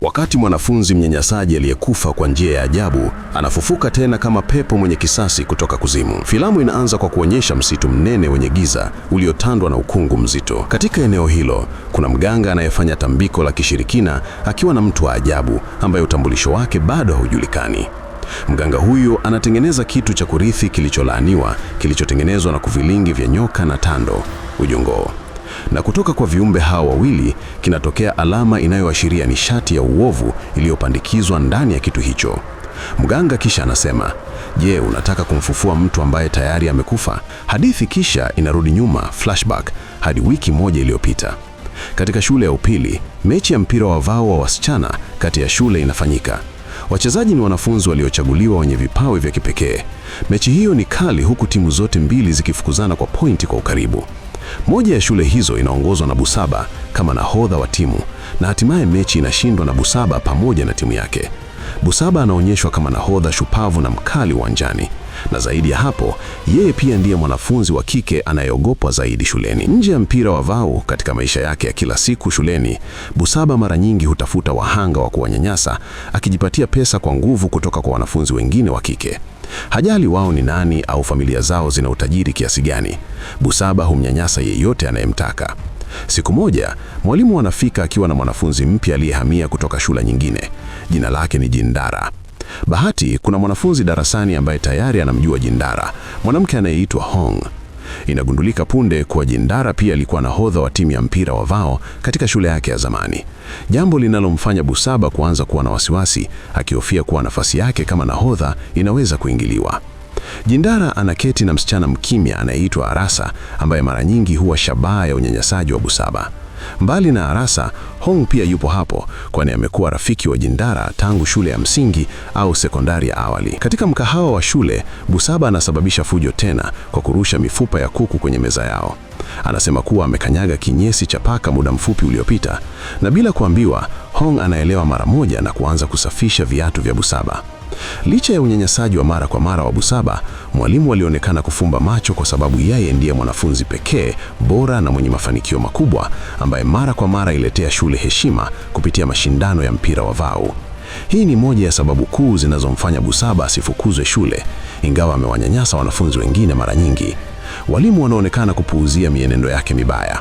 Wakati mwanafunzi mnyanyasaji aliyekufa kwa njia ya ajabu anafufuka tena kama pepo mwenye kisasi kutoka kuzimu. Filamu inaanza kwa kuonyesha msitu mnene wenye giza uliotandwa na ukungu mzito. Katika eneo hilo kuna mganga anayefanya tambiko la kishirikina akiwa na mtu wa ajabu ambaye utambulisho wake bado haujulikani. Mganga huyu anatengeneza kitu cha kurithi kilicholaaniwa, kilichotengenezwa na kuvilingi vya nyoka na tando, ujongoo. Na kutoka kwa viumbe hao wawili kinatokea alama inayoashiria nishati ya uovu iliyopandikizwa ndani ya kitu hicho. Mganga kisha anasema, "Je, unataka kumfufua mtu ambaye tayari amekufa?" Hadithi kisha inarudi nyuma, flashback, hadi wiki moja iliyopita. Katika shule ya upili, mechi ya mpira wa vao wa wasichana kati ya shule inafanyika. Wachezaji ni wanafunzi waliochaguliwa wenye vipawa vya kipekee. Mechi hiyo ni kali huku timu zote mbili zikifukuzana kwa pointi kwa ukaribu. Moja ya shule hizo inaongozwa na Busaba kama nahodha wa timu, na hatimaye mechi inashindwa na Busaba pamoja na timu yake. Busaba anaonyeshwa kama nahodha shupavu na mkali uwanjani, na zaidi ya hapo, yeye pia ndiye mwanafunzi wa kike anayeogopwa zaidi shuleni. Nje ya mpira wa vao, katika maisha yake ya kila siku shuleni, Busaba mara nyingi hutafuta wahanga wa kuwanyanyasa, akijipatia pesa kwa nguvu kutoka kwa wanafunzi wengine wa kike. Hajali wao ni nani au familia zao zina utajiri kiasi gani, Busaba humnyanyasa yeyote anayemtaka. Siku moja, mwalimu anafika akiwa na mwanafunzi mpya aliyehamia kutoka shule nyingine. Jina lake ni Jindara. Bahati, kuna mwanafunzi darasani ambaye tayari anamjua Jindara, mwanamke anayeitwa Hong. Inagundulika punde kuwa Jindara pia alikuwa nahodha wa timu ya mpira wa vao katika shule yake ya zamani. Jambo linalomfanya Busaba kuanza kuwa na wasiwasi, akihofia kuwa nafasi yake kama nahodha inaweza kuingiliwa. Jindara anaketi na msichana mkimya anayeitwa Arasa, ambaye mara nyingi huwa shabaha ya unyanyasaji wa Busaba. Mbali na Arasa, Hong pia yupo hapo, kwani amekuwa rafiki wa Jindara tangu shule ya msingi au sekondari ya awali. Katika mkahawa wa shule, Busaba anasababisha fujo tena kwa kurusha mifupa ya kuku kwenye meza yao. Anasema kuwa amekanyaga kinyesi cha paka muda mfupi uliopita, na bila kuambiwa, Hong anaelewa mara moja na kuanza kusafisha viatu vya Busaba. Licha ya unyanyasaji wa mara kwa mara wa Busaba, mwalimu alionekana kufumba macho kwa sababu yeye ndiye mwanafunzi pekee bora na mwenye mafanikio makubwa ambaye mara kwa mara iletea shule heshima kupitia mashindano ya mpira wa vao. Hii ni moja ya sababu kuu zinazomfanya Busaba asifukuzwe shule, ingawa amewanyanyasa wanafunzi wengine mara nyingi. Walimu wanaonekana kupuuzia mienendo yake mibaya.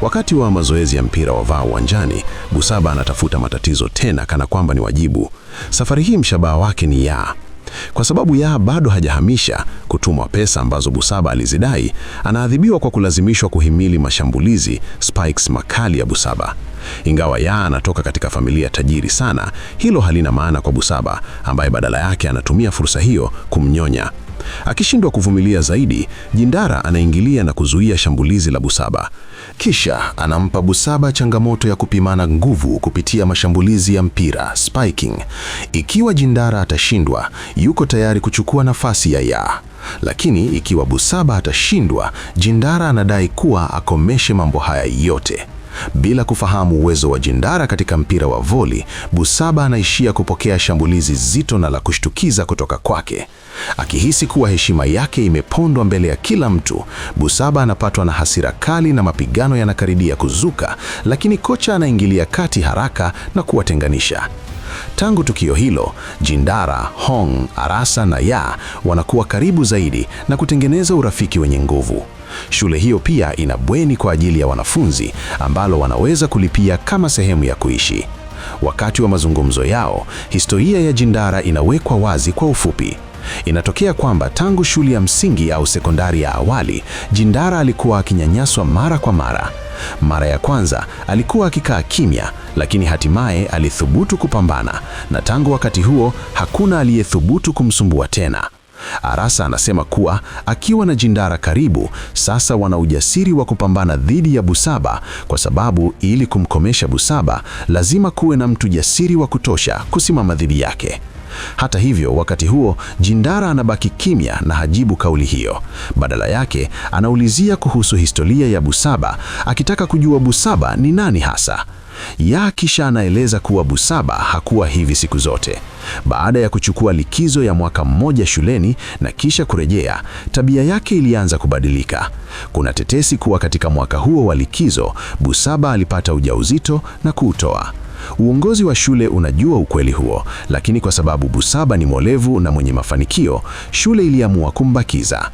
Wakati wa mazoezi ya mpira wa vao uwanjani, Busaba anatafuta matatizo tena kana kwamba ni wajibu. Safari hii mshabaha wake ni Ya. Kwa sababu Ya bado hajahamisha kutumwa pesa ambazo Busaba alizidai, anaadhibiwa kwa kulazimishwa kuhimili mashambulizi spikes makali ya Busaba. Ingawa Ya anatoka katika familia tajiri sana, hilo halina maana kwa Busaba, ambaye badala yake anatumia fursa hiyo kumnyonya. Akishindwa kuvumilia zaidi, Jindara anaingilia na kuzuia shambulizi la Busaba. Kisha anampa Busaba changamoto ya kupimana nguvu kupitia mashambulizi ya mpira, spiking. Ikiwa Jindara atashindwa, yuko tayari kuchukua nafasi ya. Lakini ikiwa Busaba atashindwa, Jindara anadai kuwa akomeshe mambo haya yote. Bila kufahamu uwezo wa Jindara katika mpira wa voli, Busaba anaishia kupokea shambulizi zito na la kushtukiza kutoka kwake. Akihisi kuwa heshima yake imepondwa mbele ya kila mtu, Busaba anapatwa na hasira kali na mapigano yanakaribia kuzuka, lakini kocha anaingilia kati haraka na kuwatenganisha. Tangu tukio hilo, Jindara, Hong, Arasa na Ya wanakuwa karibu zaidi na kutengeneza urafiki wenye nguvu. Shule hiyo pia ina bweni kwa ajili ya wanafunzi ambalo wanaweza kulipia kama sehemu ya kuishi. Wakati wa mazungumzo yao, historia ya Jindara inawekwa wazi kwa ufupi. Inatokea kwamba tangu shule ya msingi au sekondari ya awali, Jindara alikuwa akinyanyaswa mara kwa mara. Mara ya kwanza alikuwa akikaa kimya, lakini hatimaye alithubutu kupambana, na tangu wakati huo hakuna aliyethubutu kumsumbua tena. Arasa anasema kuwa akiwa na Jindara karibu, sasa wana ujasiri wa kupambana dhidi ya Busaba, kwa sababu ili kumkomesha Busaba lazima kuwe na mtu jasiri wa kutosha kusimama dhidi yake. Hata hivyo, wakati huo Jindara anabaki kimya na hajibu kauli hiyo. Badala yake anaulizia kuhusu historia ya Busaba, akitaka kujua Busaba ni nani hasa. Ya kisha anaeleza kuwa Busaba hakuwa hivi siku zote. Baada ya kuchukua likizo ya mwaka mmoja shuleni na kisha kurejea, tabia yake ilianza kubadilika. Kuna tetesi kuwa katika mwaka huo wa likizo, Busaba alipata ujauzito na kuutoa. Uongozi wa shule unajua ukweli huo, lakini kwa sababu Busaba ni mwolevu na mwenye mafanikio, shule iliamua kumbakiza.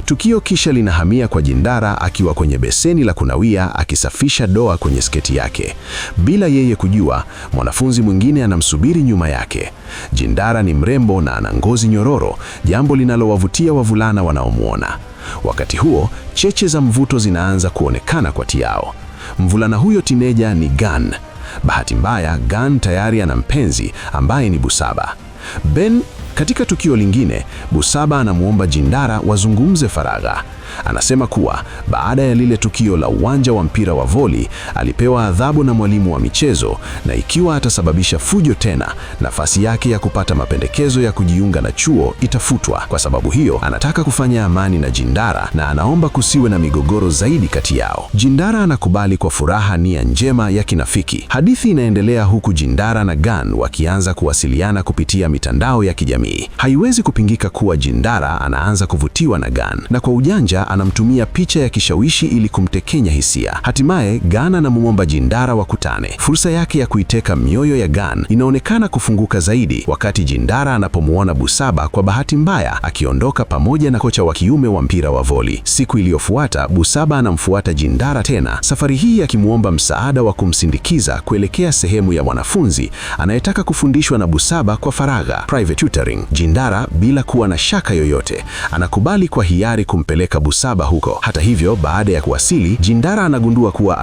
Tukio kisha linahamia kwa Jindara akiwa kwenye beseni la kunawia akisafisha doa kwenye sketi yake. Bila yeye kujua, mwanafunzi mwingine anamsubiri nyuma yake. Jindara ni mrembo na ana ngozi nyororo, jambo linalowavutia wavulana wanaomwona. Wakati huo, cheche za mvuto zinaanza kuonekana kwa Tiao. Mvulana huyo tineja ni Gan. Bahati mbaya, Gan tayari ana mpenzi ambaye ni Busaba. Katika tukio lingine, Busaba anamuomba Jindara wazungumze faragha. Anasema kuwa baada ya lile tukio la uwanja wa mpira wa voli, alipewa adhabu na mwalimu wa michezo, na ikiwa atasababisha fujo tena, nafasi yake ya kupata mapendekezo ya kujiunga na chuo itafutwa. Kwa sababu hiyo, anataka kufanya amani na Jindara na anaomba kusiwe na migogoro zaidi kati yao. Jindara anakubali kwa furaha nia njema ya kinafiki. Hadithi inaendelea huku Jindara na Gan wakianza kuwasiliana kupitia mitandao ya kijamii. Haiwezi kupingika kuwa Jindara anaanza kuvutiwa na Gan, na kwa ujanja anamtumia picha ya kishawishi ili kumtekenya hisia. Hatimaye Gan anamuomba Jindara wakutane. Fursa yake ya kuiteka mioyo ya Gan inaonekana kufunguka zaidi wakati Jindara anapomuona Busaba kwa bahati mbaya akiondoka pamoja na kocha wa kiume wa mpira wa voli. Siku iliyofuata, Busaba anamfuata Jindara tena, safari hii akimuomba msaada wa kumsindikiza kuelekea sehemu ya mwanafunzi anayetaka kufundishwa na Busaba kwa faragha, private tutoring. Jindara, bila kuwa na shaka yoyote, anakubali kwa hiari kumpeleka Busaba huko. Hata hivyo, baada ya kuwasili, Jindara anagundua kuwa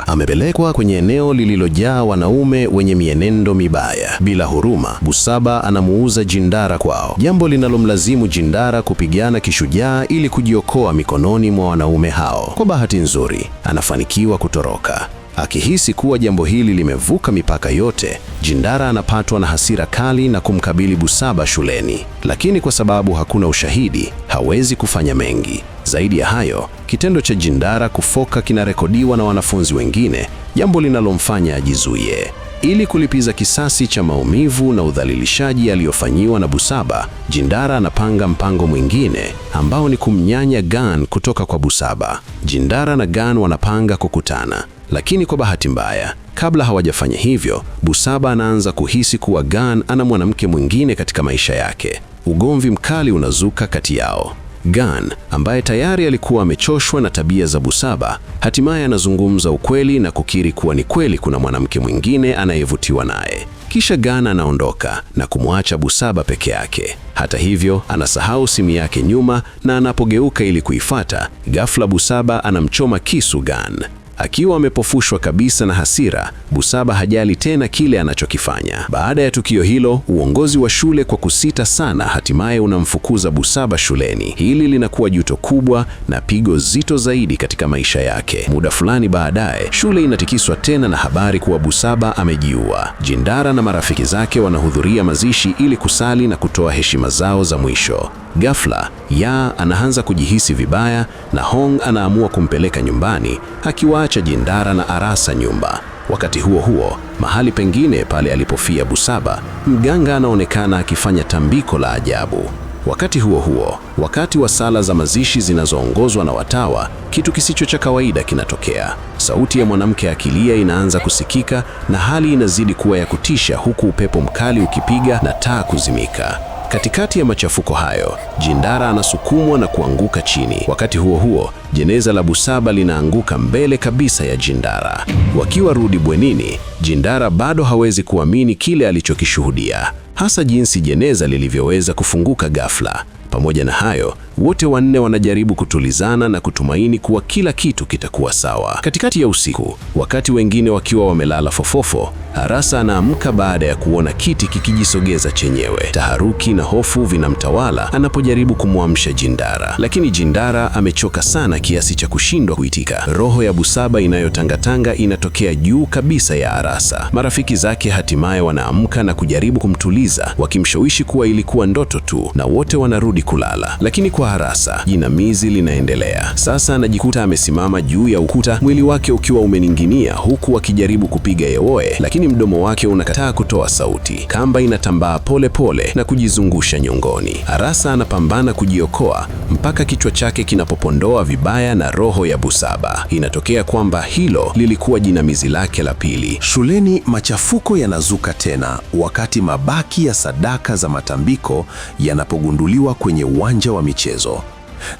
amepelekwa kwenye eneo lililojaa wanaume wenye mienendo mibaya. Bila huruma, Busaba anamuuza Jindara kwao, jambo linalomlazimu Jindara kupigana kishujaa ili kujiokoa mikononi mwa wanaume hao. Kwa bahati nzuri, anafanikiwa kutoroka. Akihisi kuwa jambo hili limevuka mipaka yote, Jindara anapatwa na hasira kali na kumkabili Busaba shuleni. Lakini kwa sababu hakuna ushahidi, hawezi kufanya mengi. Zaidi ya hayo, kitendo cha Jindara kufoka kinarekodiwa na wanafunzi wengine, jambo linalomfanya ajizuie. Ili kulipiza kisasi cha maumivu na udhalilishaji aliyofanyiwa na Busaba, Jindara anapanga mpango mwingine ambao ni kumnyanya Gan kutoka kwa Busaba. Jindara na Gan wanapanga kukutana, lakini kwa bahati mbaya, kabla hawajafanya hivyo, Busaba anaanza kuhisi kuwa Gan ana mwanamke mwingine katika maisha yake. Ugomvi mkali unazuka kati yao. Gan, ambaye tayari alikuwa amechoshwa na tabia za Busaba, hatimaye anazungumza ukweli na kukiri kuwa ni kweli kuna mwanamke mwingine anayevutiwa naye. Kisha Gan anaondoka na kumwacha Busaba peke yake. Hata hivyo, anasahau simu yake nyuma, na anapogeuka ili kuifuata, ghafla Busaba anamchoma kisu Gan. Akiwa amepofushwa kabisa na hasira, Busaba hajali tena kile anachokifanya. Baada ya tukio hilo, uongozi wa shule kwa kusita sana hatimaye unamfukuza Busaba shuleni. Hili linakuwa juto kubwa na pigo zito zaidi katika maisha yake. Muda fulani baadaye, shule inatikiswa tena na habari kuwa Busaba amejiua. Jindara na marafiki zake wanahudhuria mazishi ili kusali na kutoa heshima zao za mwisho. Ghafla, Ya anaanza kujihisi vibaya na Hong anaamua kumpeleka nyumbani, akiwaacha Jindara na Arasa nyumba. Wakati huo huo, mahali pengine pale alipofia Busaba, mganga anaonekana akifanya tambiko la ajabu. Wakati huo huo, wakati wa sala za mazishi zinazoongozwa na watawa, kitu kisicho cha kawaida kinatokea. Sauti ya mwanamke akilia inaanza kusikika na hali inazidi kuwa ya kutisha, huku upepo mkali ukipiga na taa kuzimika. Katikati ya machafuko hayo, Jindara anasukumwa na kuanguka chini. Wakati huo huo, jeneza la Busaba linaanguka mbele kabisa ya Jindara. Wakiwa rudi bwenini, Jindara bado hawezi kuamini kile alichokishuhudia, hasa jinsi jeneza lilivyoweza kufunguka ghafla. Pamoja na hayo, wote wanne wanajaribu kutulizana na kutumaini kuwa kila kitu kitakuwa sawa. Katikati ya usiku, wakati wengine wakiwa wamelala fofofo, Arasa anaamka baada ya kuona kiti kikijisogeza chenyewe. Taharuki na hofu vinamtawala anapojaribu kumwamsha Jindara, lakini Jindara amechoka sana kiasi cha kushindwa kuitika. Roho ya Busaba inayotangatanga inatokea juu kabisa ya Arasa. Marafiki zake hatimaye wanaamka na kujaribu kumtuliza, wakimshawishi kuwa ilikuwa ndoto tu, na wote wanarudi kulala. Lakini kwa kwa Harasa. Jinamizi linaendelea. Sasa anajikuta amesimama juu ya ukuta, mwili wake ukiwa umening'inia, huku akijaribu kupiga yowe, lakini mdomo wake unakataa kutoa sauti. Kamba inatambaa pole pole na kujizungusha nyongoni. Harasa anapambana kujiokoa mpaka kichwa chake kinapopondoa vibaya na roho ya Busaba. Inatokea kwamba hilo lilikuwa jinamizi lake la pili. Shuleni machafuko yanazuka tena wakati mabaki ya sadaka za matambiko yanapogunduliwa kwenye uwanja wa michezo.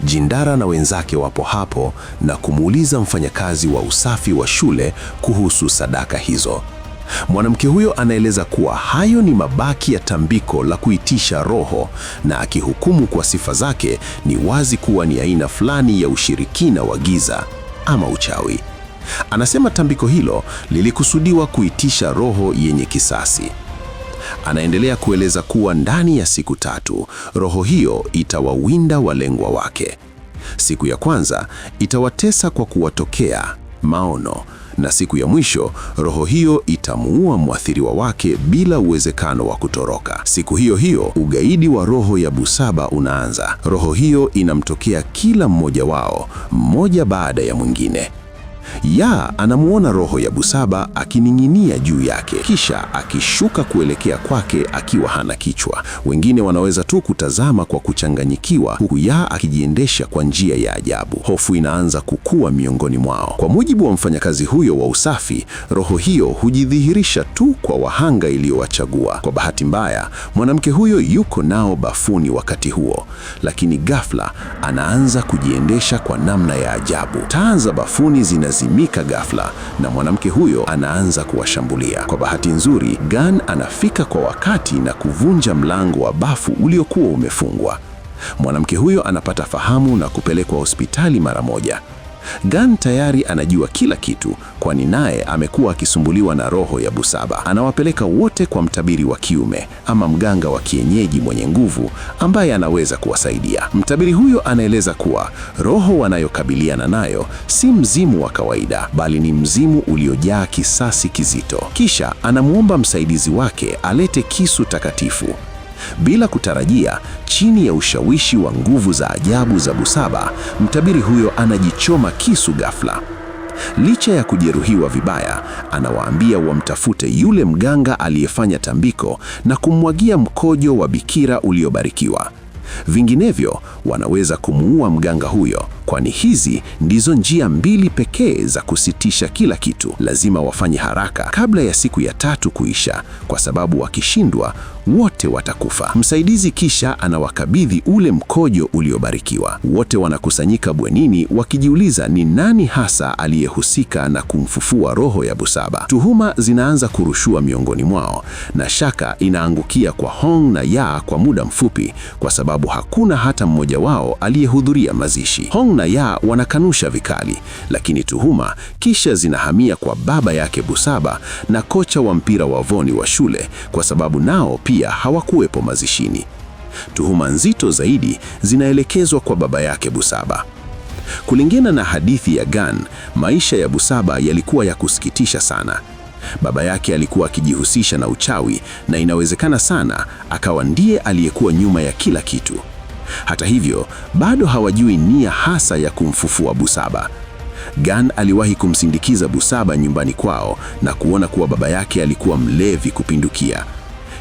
Jindara na wenzake wapo hapo na kumuuliza mfanyakazi wa usafi wa shule kuhusu sadaka hizo. Mwanamke huyo anaeleza kuwa hayo ni mabaki ya tambiko la kuitisha roho, na akihukumu kwa sifa zake ni wazi kuwa ni aina fulani ya ushirikina wa giza ama uchawi. Anasema tambiko hilo lilikusudiwa kuitisha roho yenye kisasi. Anaendelea kueleza kuwa ndani ya siku 3 roho hiyo itawawinda walengwa wake. Siku ya kwanza itawatesa kwa kuwatokea maono, na siku ya mwisho roho hiyo itamuua mwathiriwa wake bila uwezekano wa kutoroka. Siku hiyo hiyo ugaidi wa roho ya Busaba unaanza. Roho hiyo inamtokea kila mmoja wao, mmoja baada ya mwingine. Anamuona roho ya Busaba akining'inia juu yake, kisha akishuka kuelekea kwake akiwa hana kichwa. Wengine wanaweza tu kutazama kwa kuchanganyikiwa, huku akijiendesha kwa njia ya ajabu. Hofu inaanza kukua miongoni mwao. Kwa mujibu wa mfanyakazi huyo wa usafi, roho hiyo hujidhihirisha tu kwa wahanga iliyowachagua. Kwa bahati mbaya, mwanamke huyo yuko nao bafuni wakati huo, lakini ghafla anaanza kujiendesha kwa namna ya ajabu. Taa za bafuni zinazimika ghafla na mwanamke huyo anaanza kuwashambulia. Kwa bahati nzuri, Gunn anafika kwa wakati na kuvunja mlango wa bafu uliokuwa umefungwa. Mwanamke huyo anapata fahamu na kupelekwa hospitali mara moja. Gunn tayari anajua kila kitu, kwani naye amekuwa akisumbuliwa na roho ya Busaba. Anawapeleka wote kwa mtabiri wa kiume ama mganga wa kienyeji mwenye nguvu ambaye anaweza kuwasaidia. Mtabiri huyo anaeleza kuwa roho wanayokabiliana nayo si mzimu wa kawaida, bali ni mzimu uliojaa kisasi kizito. Kisha anamuomba msaidizi wake alete kisu takatifu. Bila kutarajia, chini ya ushawishi wa nguvu za ajabu za Busaba, mtabiri huyo anajichoma kisu ghafla. Licha ya kujeruhiwa vibaya, anawaambia wamtafute yule mganga aliyefanya tambiko na kummwagia mkojo wa bikira uliobarikiwa. Vinginevyo, wanaweza kumuua mganga huyo, kwani hizi ndizo njia 2 pekee za kusitisha kila kitu. Lazima wafanye haraka kabla ya siku ya 3 kuisha, kwa sababu wakishindwa wote watakufa. Msaidizi kisha anawakabidhi ule mkojo uliobarikiwa. Wote wanakusanyika bwenini wakijiuliza ni nani hasa aliyehusika na kumfufua roho ya Busaba. Tuhuma zinaanza kurushua miongoni mwao na shaka inaangukia kwa Hong na Ya kwa muda mfupi, kwa sababu hakuna hata mmoja wao aliyehudhuria mazishi. Hong na Ya wanakanusha vikali, lakini tuhuma kisha zinahamia kwa baba yake Busaba na kocha wa mpira wa voni wa shule, kwa sababu nao pia hawakuwepo mazishini. Tuhuma nzito zaidi zinaelekezwa kwa baba yake Busaba. Kulingana na hadithi ya Gunn, maisha ya Busaba yalikuwa ya kusikitisha sana. Baba yake alikuwa akijihusisha na uchawi na inawezekana sana akawa ndiye aliyekuwa nyuma ya kila kitu. Hata hivyo, bado hawajui nia hasa ya kumfufua Busaba. Gunn aliwahi kumsindikiza Busaba nyumbani kwao na kuona kuwa baba yake alikuwa mlevi kupindukia.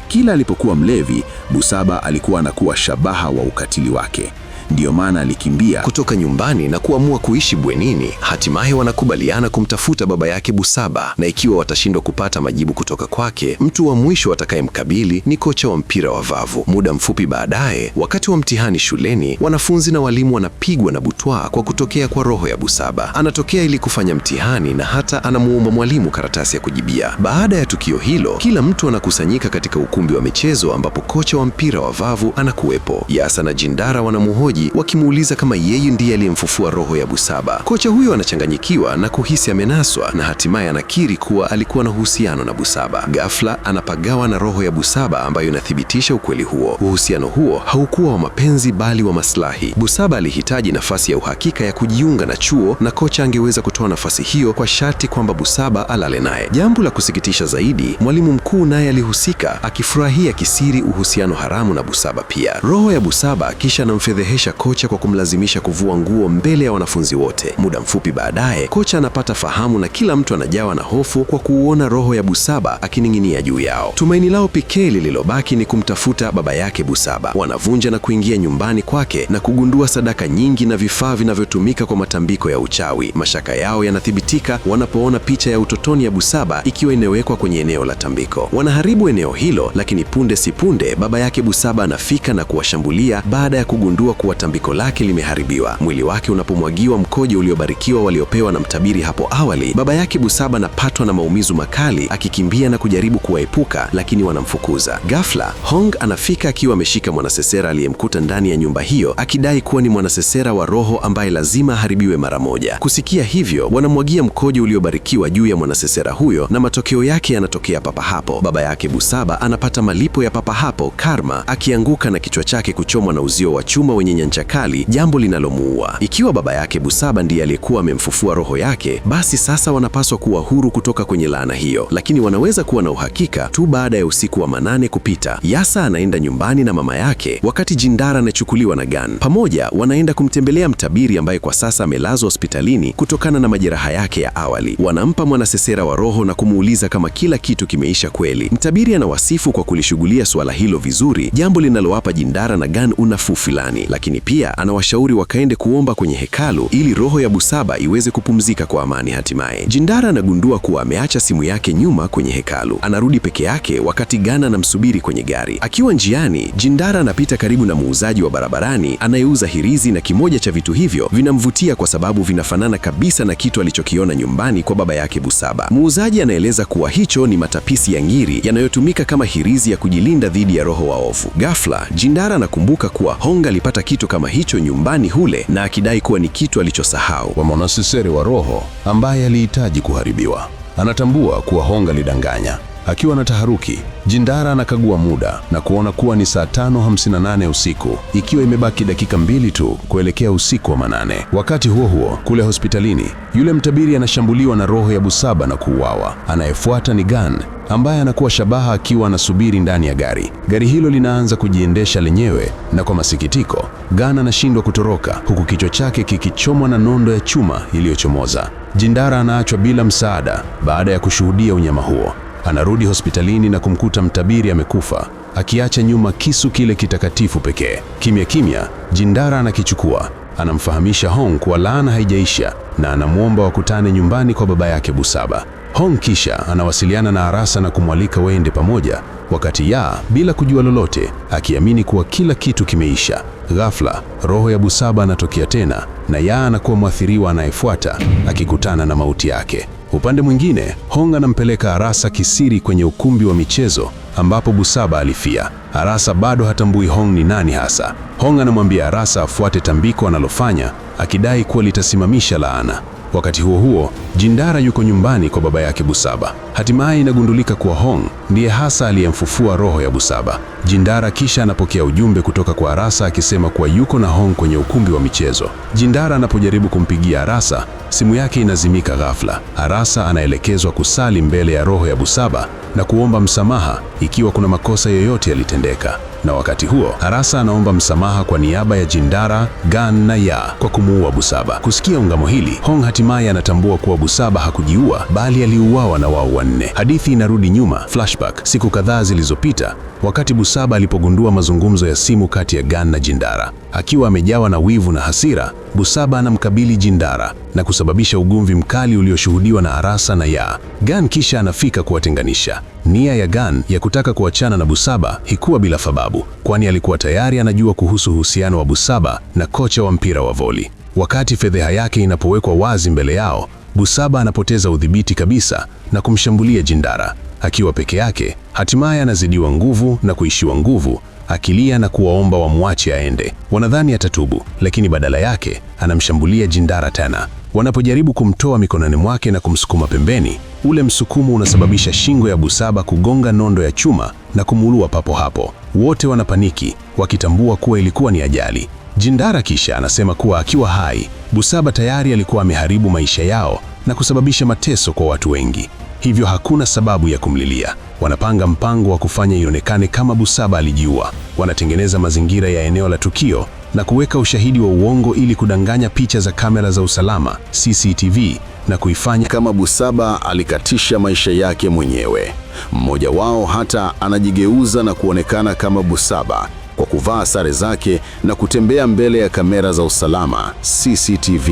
Kila alipokuwa mlevi, Busaba alikuwa anakuwa shabaha wa ukatili wake. Ndiyo maana alikimbia kutoka nyumbani na kuamua kuishi bwenini. Hatimaye wanakubaliana kumtafuta baba yake Busaba, na ikiwa watashindwa kupata majibu kutoka kwake, mtu wa mwisho atakayemkabili ni kocha wa mpira wa vavu. Muda mfupi baadaye, wakati wa mtihani shuleni, wanafunzi na walimu wanapigwa na butwaa kwa kutokea kwa roho ya Busaba. Anatokea ili kufanya mtihani na hata anamuomba mwalimu karatasi ya kujibia. Baada ya tukio hilo, kila mtu anakusanyika katika ukumbi wa michezo ambapo kocha wa mpira wa vavu anakuwepo. Yasa na Jindara wanamuhoji wakimuuliza kama yeye ndiye aliyemfufua roho ya Busaba. Kocha huyo anachanganyikiwa na kuhisi amenaswa, na hatimaye anakiri kuwa alikuwa na uhusiano na Busaba. Ghafla anapagawa na roho ya Busaba ambayo inathibitisha ukweli huo. Uhusiano huo haukuwa wa mapenzi bali wa maslahi. Busaba alihitaji nafasi ya uhakika ya kujiunga na chuo, na kocha angeweza kutoa nafasi hiyo kwa sharti kwamba Busaba alale naye. Jambo la kusikitisha zaidi, mwalimu mkuu naye alihusika, akifurahia kisiri uhusiano haramu na Busaba pia. Roho ya Busaba kisha anamfedhehesha anamwangusha kocha kwa kumlazimisha kuvua nguo mbele ya wanafunzi wote. Muda mfupi baadaye, kocha anapata fahamu na kila mtu anajawa na hofu kwa kuuona roho ya Busaba akining'inia juu yao. Tumaini lao pekee lililobaki ni kumtafuta baba yake Busaba. Wanavunja na kuingia nyumbani kwake na kugundua sadaka nyingi na vifaa vinavyotumika kwa matambiko ya uchawi. Mashaka yao yanathibitika wanapoona picha ya utotoni ya Busaba ikiwa inawekwa kwenye eneo la tambiko. Wanaharibu eneo hilo, lakini punde si punde baba yake Busaba anafika na kuwashambulia baada ya kugundua kuwa tambiko lake limeharibiwa. Mwili wake unapomwagiwa mkojo uliobarikiwa waliopewa na mtabiri hapo awali, baba yake Busaba anapatwa na maumivu makali akikimbia na kujaribu kuwaepuka, lakini wanamfukuza. Ghafla, Hong anafika akiwa ameshika mwanasesera aliyemkuta ndani ya nyumba hiyo, akidai kuwa ni mwanasesera wa roho ambaye lazima aharibiwe mara moja. Kusikia hivyo, wanamwagia mkojo uliobarikiwa juu ya mwanasesera huyo na matokeo yake yanatokea papa hapo. Baba yake Busaba anapata malipo ya papa hapo, karma, akianguka na kichwa chake kuchomwa na uzio wa chuma wenye ncha kali, jambo linalomuua. Ikiwa baba yake Busaba ndiye aliyekuwa amemfufua roho yake, basi sasa wanapaswa kuwa huru kutoka kwenye laana hiyo, lakini wanaweza kuwa na uhakika tu baada ya usiku wa manane kupita. Yasa anaenda nyumbani na mama yake wakati Jindara anachukuliwa na Gan. Pamoja wanaenda kumtembelea mtabiri ambaye kwa sasa amelazwa hospitalini kutokana na majeraha yake ya awali. Wanampa mwanasesera wa roho na kumuuliza kama kila kitu kimeisha kweli. Mtabiri anawasifu kwa kulishughulia suala hilo vizuri, jambo linalowapa Jindara na Gan unafuu fulani, lakini pia anawashauri wakaende kuomba kwenye hekalu ili roho ya Busaba iweze kupumzika kwa amani. Hatimaye Jindara anagundua kuwa ameacha simu yake nyuma kwenye hekalu. Anarudi peke yake wakati Gan anamsubiri kwenye gari. Akiwa njiani, Jindara anapita karibu na muuzaji wa barabarani anayeuza hirizi, na kimoja cha vitu hivyo vinamvutia kwa sababu vinafanana kabisa na kitu alichokiona nyumbani kwa baba yake Busaba. Muuzaji anaeleza kuwa hicho ni matapisi ya ngiri yanayotumika kama hirizi ya kujilinda dhidi ya roho waovu. Ghafla, Jindara anakumbuka kuwa Hong alipata kitu kama hicho nyumbani hule, na akidai kuwa ni kitu alichosahau. Kwa mwanasesere wa roho ambaye alihitaji kuharibiwa. Anatambua kuwa Hong alidanganya. Akiwa na taharuki, Jindara anakagua muda na kuona kuwa ni saa 5:58 usiku, ikiwa imebaki dakika 2 tu kuelekea usiku wa manane. Wakati huo huo, kule hospitalini, yule mtabiri anashambuliwa na roho ya Busaba na kuuawa. Anayefuata ni Gan, ambaye anakuwa shabaha akiwa anasubiri ndani ya gari. Gari hilo linaanza kujiendesha lenyewe, na kwa masikitiko, Gan anashindwa kutoroka huku kichwa chake kikichomwa na nondo ya chuma iliyochomoza. Jindara anaachwa bila msaada baada ya kushuhudia unyama huo. Anarudi hospitalini na kumkuta mtabiri amekufa, akiacha nyuma kisu kile kitakatifu pekee. Kimya kimya, Jindara anakichukua, anamfahamisha Hong kuwa laana haijaisha na anamwomba wakutane nyumbani kwa baba yake Busaba. Hong kisha anawasiliana na Arasa na kumwalika waende pamoja, wakati Ya, bila kujua lolote, akiamini kuwa kila kitu kimeisha. Ghafla, roho ya Busaba anatokea tena na Ya anakuwa mwathiriwa anayefuata, akikutana na mauti yake. Upande mwingine, Hong anampeleka Arasa kisiri kwenye ukumbi wa michezo ambapo Busaba alifia. Arasa bado hatambui Hong ni nani hasa. Hong anamwambia Arasa afuate tambiko analofanya, akidai kuwa litasimamisha laana. Wakati huo huo, Jindara yuko nyumbani kwa baba yake Busaba. Hatimaye inagundulika kuwa Hong ndiye hasa aliyemfufua roho ya Busaba. Jindara kisha anapokea ujumbe kutoka kwa Arasa akisema kuwa yuko na Hong kwenye ukumbi wa michezo. Jindara anapojaribu kumpigia Arasa, simu yake inazimika ghafla. Arasa anaelekezwa kusali mbele ya roho ya Busaba na kuomba msamaha ikiwa kuna makosa yoyote yalitendeka. Na wakati huo, Arasa anaomba msamaha kwa niaba ya Jindara, Gan na Ya kwa kumuua Busaba. Kusikia ungamo hili, Hong hatimaye anatambua kuwa Busaba hakujiua bali aliuawa na wao wanne. Hadithi inarudi nyuma, flashback, siku kadhaa zilizopita, wakati Busaba alipogundua mazungumzo ya simu kati ya Gan na Jindara. Akiwa amejawa na wivu na hasira, Busaba anamkabili Jindara na kusababisha ugomvi mkali ulioshuhudiwa na Arasa na Ya. Gan kisha anafika kuwatenganisha. Nia ya Gan ya kutaka kuachana na Busaba haikuwa bila sababu, kwani alikuwa tayari anajua kuhusu uhusiano wa Busaba na kocha wa mpira wa voli. Wakati fedheha yake inapowekwa wazi mbele yao, Busaba anapoteza udhibiti kabisa na kumshambulia Jindara. Akiwa peke yake, hatimaye anazidiwa nguvu na kuishiwa nguvu, akilia na kuwaomba wamwache aende. Wanadhani atatubu, lakini badala yake anamshambulia Jindara tena. Wanapojaribu kumtoa mikononi mwake na kumsukuma pembeni, ule msukumo unasababisha shingo ya Busaba kugonga nondo ya chuma na kumulua papo hapo. Wote wanapaniki, wakitambua kuwa ilikuwa ni ajali. Jindara kisha anasema kuwa akiwa hai, Busaba tayari alikuwa ameharibu maisha yao na kusababisha mateso kwa watu wengi. Hivyo hakuna sababu ya kumlilia. Wanapanga mpango wa kufanya ionekane kama Busaba alijiua. Wanatengeneza mazingira ya eneo la tukio na kuweka ushahidi wa uongo ili kudanganya picha za kamera za usalama CCTV na kuifanya kama Busaba alikatisha maisha yake mwenyewe. Mmoja wao hata anajigeuza na kuonekana kama Busaba kwa kuvaa sare zake na kutembea mbele ya kamera za usalama CCTV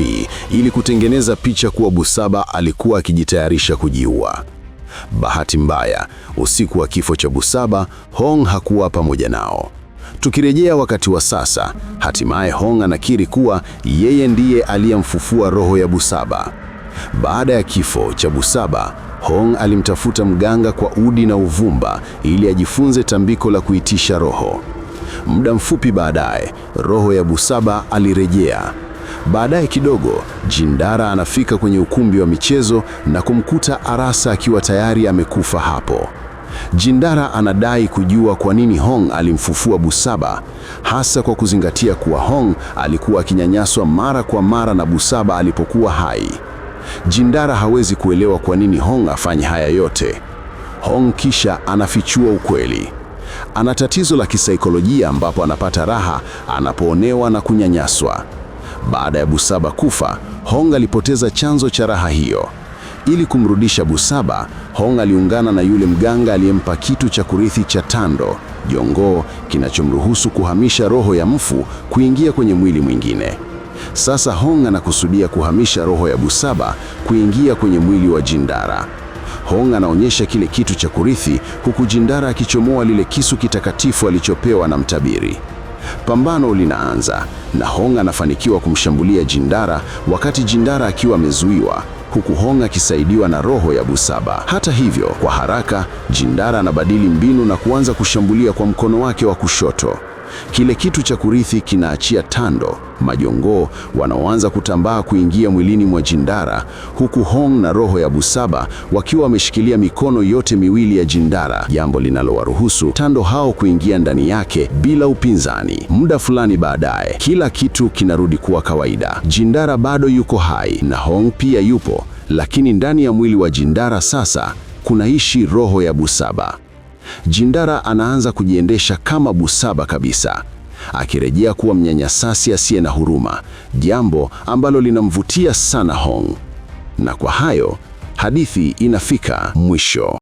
ili kutengeneza picha kuwa Busaba alikuwa akijitayarisha kujiua. Bahati mbaya, usiku wa kifo cha Busaba, Hong hakuwa pamoja nao. Tukirejea wakati wa sasa, hatimaye Hong anakiri kuwa yeye ndiye aliyemfufua roho ya Busaba. Baada ya kifo cha Busaba, Hong alimtafuta mganga kwa udi na uvumba ili ajifunze tambiko la kuitisha roho. Muda mfupi baadaye, roho ya Busaba alirejea. Baadaye kidogo, Jindara anafika kwenye ukumbi wa michezo na kumkuta Arasa akiwa tayari amekufa hapo. Jindara anadai kujua kwa nini Hong alimfufua Busaba, hasa kwa kuzingatia kuwa Hong alikuwa akinyanyaswa mara kwa mara na Busaba alipokuwa hai. Jindara hawezi kuelewa kwa nini Hong afanye haya yote. Hong kisha anafichua ukweli. Ana tatizo la kisaikolojia ambapo anapata raha anapoonewa na kunyanyaswa. Baada ya Busaba kufa, Hong alipoteza chanzo cha raha hiyo. Ili kumrudisha Busaba, Hong aliungana na yule mganga aliyempa kitu cha kurithi cha Tando, jongoo kinachomruhusu kuhamisha roho ya mfu kuingia kwenye mwili mwingine. Sasa Hong anakusudia kuhamisha roho ya Busaba kuingia kwenye mwili wa Jindara. Hong anaonyesha kile kitu cha kurithi huku Jindara akichomoa lile kisu kitakatifu alichopewa na mtabiri. Pambano linaanza na Hong anafanikiwa kumshambulia Jindara wakati Jindara akiwa amezuiwa, huku Hong akisaidiwa na roho ya Busaba. Hata hivyo, kwa haraka Jindara anabadili mbinu na kuanza kushambulia kwa mkono wake wa kushoto. Kile kitu cha kurithi kinaachia Tando, majongoo wanaoanza kutambaa kuingia mwilini mwa Jindara, huku Hong na roho ya Busaba wakiwa wameshikilia mikono yote miwili ya Jindara, jambo linalowaruhusu Tando hao kuingia ndani yake bila upinzani. Muda fulani baadaye, kila kitu kinarudi kuwa kawaida. Jindara bado yuko hai na Hong pia yupo, lakini ndani ya mwili wa Jindara sasa kunaishi roho ya Busaba. Jindara anaanza kujiendesha kama Busaba kabisa, akirejea kuwa mnyanyasasi asiye na huruma, jambo ambalo linamvutia sana Hong. Na kwa hayo, hadithi inafika mwisho.